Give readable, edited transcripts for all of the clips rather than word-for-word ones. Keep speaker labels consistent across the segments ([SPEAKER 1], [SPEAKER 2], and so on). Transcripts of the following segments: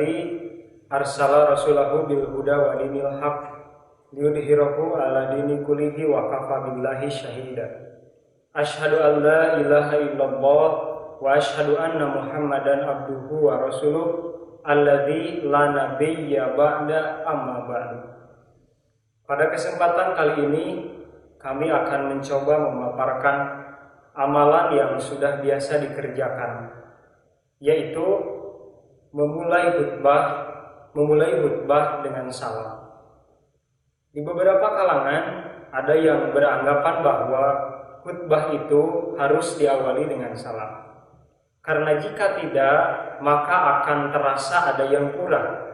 [SPEAKER 1] alladzi arsala rasulahu bil huda wa dinil haq liyudhhirahu ala dini kullihi wa kafa billahi syahida. Asyhadu an la ilaha illallah wa asyhadu anna Muhammadan abduhu wa rasuluh alladzi la nabiyya ba'da amma ba'du. Pada kesempatan kali ini kami akan mencoba memaparkan amalan yang sudah biasa dikerjakan, yaitu memulai khutbah dengan salam. Di beberapa kalangan ada yang beranggapan bahwa khutbah itu harus diawali dengan salam. Karena jika tidak, maka akan terasa ada yang kurang,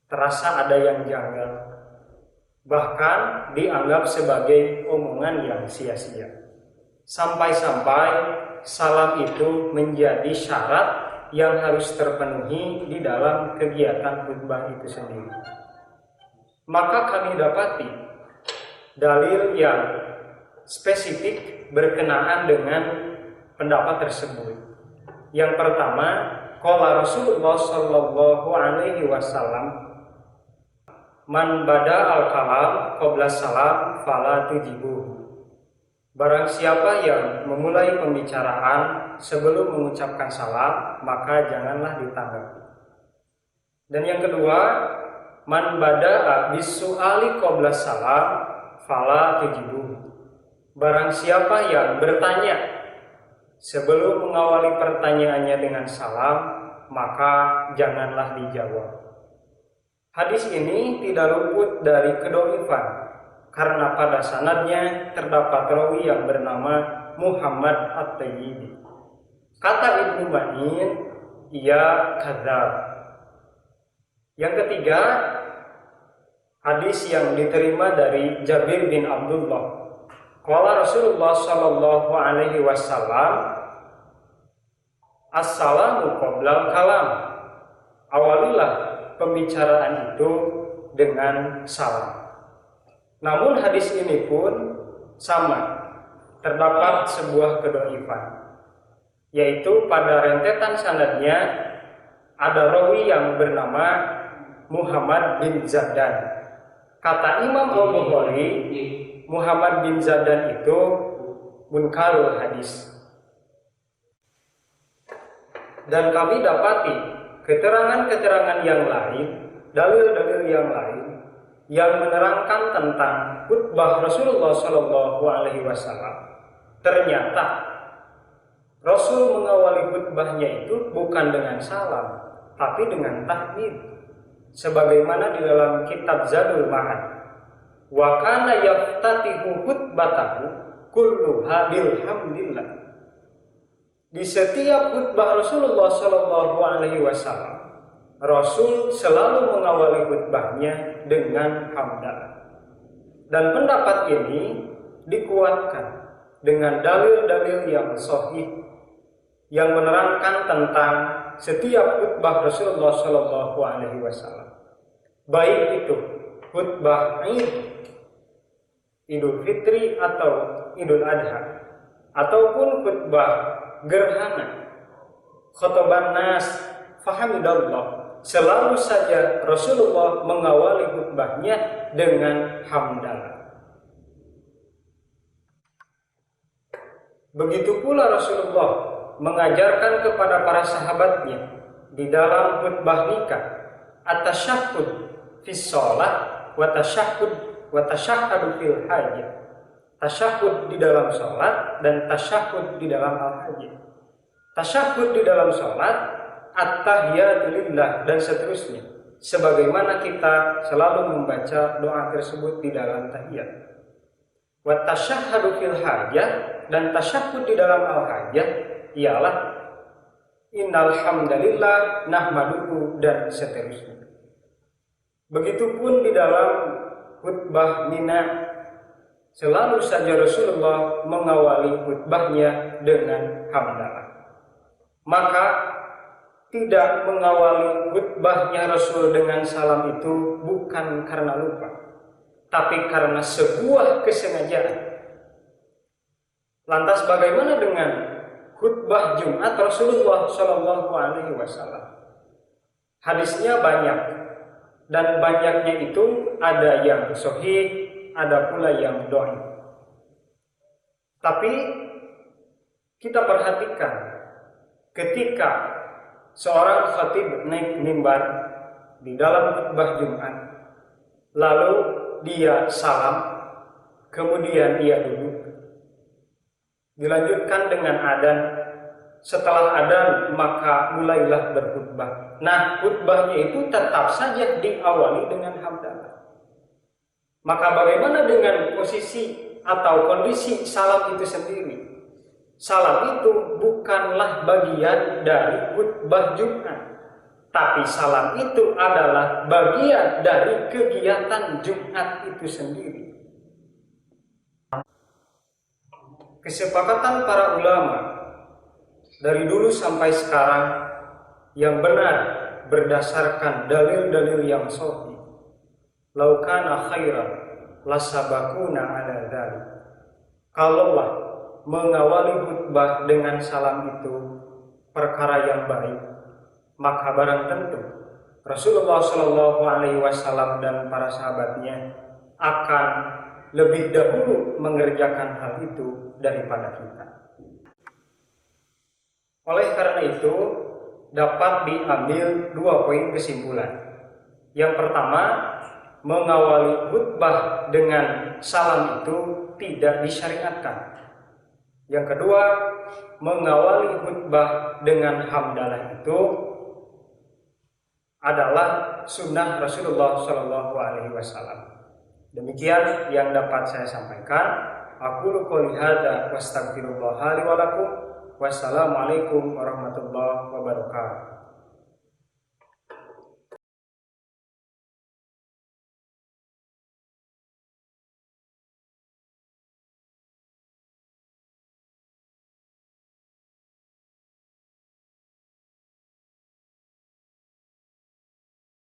[SPEAKER 1] terasa ada yang janggal, bahkan dianggap sebagai omongan yang sia-sia. Sampai-sampai salam itu menjadi syarat yang harus terpenuhi di dalam kegiatan khutbah itu sendiri. Maka kami dapati dalil yang spesifik berkenaan dengan pendapat tersebut. Yang pertama, qala Rasulullah sallallahu alaihi wasallam, man bada al-kalam qabla salam fala tujibuhu. Barang siapa yang memulai pembicaraan sebelum mengucapkan salam, maka janganlah ditanggapi. Dan yang kedua, man bada'a bisu'ali qabla salam fala tujibuhu. Barang siapa yang bertanya sebelum mengawali pertanyaannya dengan salam, maka janganlah dijawab. Hadis ini tidak luput dari kedhaifan, karena pada sanadnya terdapat rawi yang bernama Muhammad At-Tayyibi. Kata Ibnu Ma'in, ia kadzab. Yang ketiga, hadis yang diterima dari Jabir bin Abdullah. Qala Rasulullah sallallahu alaihi wasallam, assalamu qoblal kalam. Awalilah pembicaraan itu dengan salam. Namun hadis ini pun sama, terdapat sebuah kedhaifan, yaitu pada rentetan sanadnya ada rawi yang bernama Muhammad bin Zadan. Kata Imam Al-Bukhari, Muhammad bin Zadan itu munkarul hadis. Dan kami dapati keterangan-keterangan yang lain, dalil-dalil yang lain yang menerangkan tentang khutbah Rasulullah Shallallahu Alaihi Wasallam. Ternyata Rasul mengawali khutbahnya itu bukan dengan salam, tapi dengan tahmid. Sebagaimana di dalam kitab Zadul Ma'ad, wa kana yaftatihu khutbatahu kulluha bilhamdillah. Di setiap khutbah Rasulullah sallallahu alaihi wasallam, Rasul selalu mengawali khutbahnya dengan hamdalah. Dan pendapat ini dikuatkan dengan dalil-dalil yang sahih yang menerangkan tentang setiap khutbah Rasulullah sallallahu alaihi wasallam. Baik itu khutbah Idul Fitri atau Idul Adha, ataupun khutbah gerhana, khotoban nas, fahamidallah, selalu saja Rasulullah mengawali khutbahnya dengan hamdalah. Begitu pula Rasulullah mengajarkan kepada para sahabatnya di dalam khutbah nikah, at-tasyahhud fi shalah wa tasyahhud fil hajah. Tasyahhud di dalam salat dan tasyahhud di dalam al-hajah. Tasyahhud di dalam salat, at-tahiyatu lillah, dan seterusnya, sebagaimana kita selalu membaca doa tersebut di dalam tahiyat. Wa tasyahhadu fil hajah, dan tasyahhud di dalam al-hajah ialah innal hamdalillah nahmaduhu, dan seterusnya. Begitupun di dalam khutbah Mina, selalu saja Rasulullah mengawali khutbahnya dengan hamdalah. Maka tidak mengawali khutbahnya Rasul dengan salam itu bukan karena lupa, tapi karena sebuah kesengajaan. Lantas bagaimana dengan khutbah Jumat Rasulullah Shallallahu Alaihi Wasallam? Hadisnya banyak, dan banyaknya itu ada yang sahih, ada pula yang dhaif. Tapi kita perhatikan ketika seorang khatib naik mimbar di dalam khutbah Jumat, lalu dia salam, kemudian dia duduk, dilanjutkan dengan adzan. Setelah adzan maka mulailah berkhutbah. Nah, khutbahnya itu tetap saja diawali dengan hamdalah. Maka bagaimana dengan posisi atau kondisi salam itu sendiri? Salam itu bukanlah bagian dari khutbah Jumat, tapi salam itu adalah bagian dari kegiatan Jumat itu sendiri. Kesepakatan para ulama dari dulu sampai sekarang yang benar berdasarkan dalil-dalil yang sahih. Lau kana khairan lasabakuna ala dzalik. Kalaulah mengawali khutbah dengan salam itu perkara yang baik, maka barang tentu Rasulullah Shallallahu Alaihi Wasallam dan para sahabatnya akan lebih dahulu mengerjakan hal itu daripada kita. Oleh karena itu dapat diambil dua poin kesimpulan. Yang pertama, mengawali khutbah dengan salam itu tidak disyariatkan. Yang kedua, mengawali khutbah dengan hamdalah itu adalah sunnah Rasulullah Shallallahu Alaihi Wasallam. Demikian yang dapat saya sampaikan. Aku qouli hadza wastaghfirullah li wa lakum. Wassalamualaikum warahmatullahi wabarakatuh.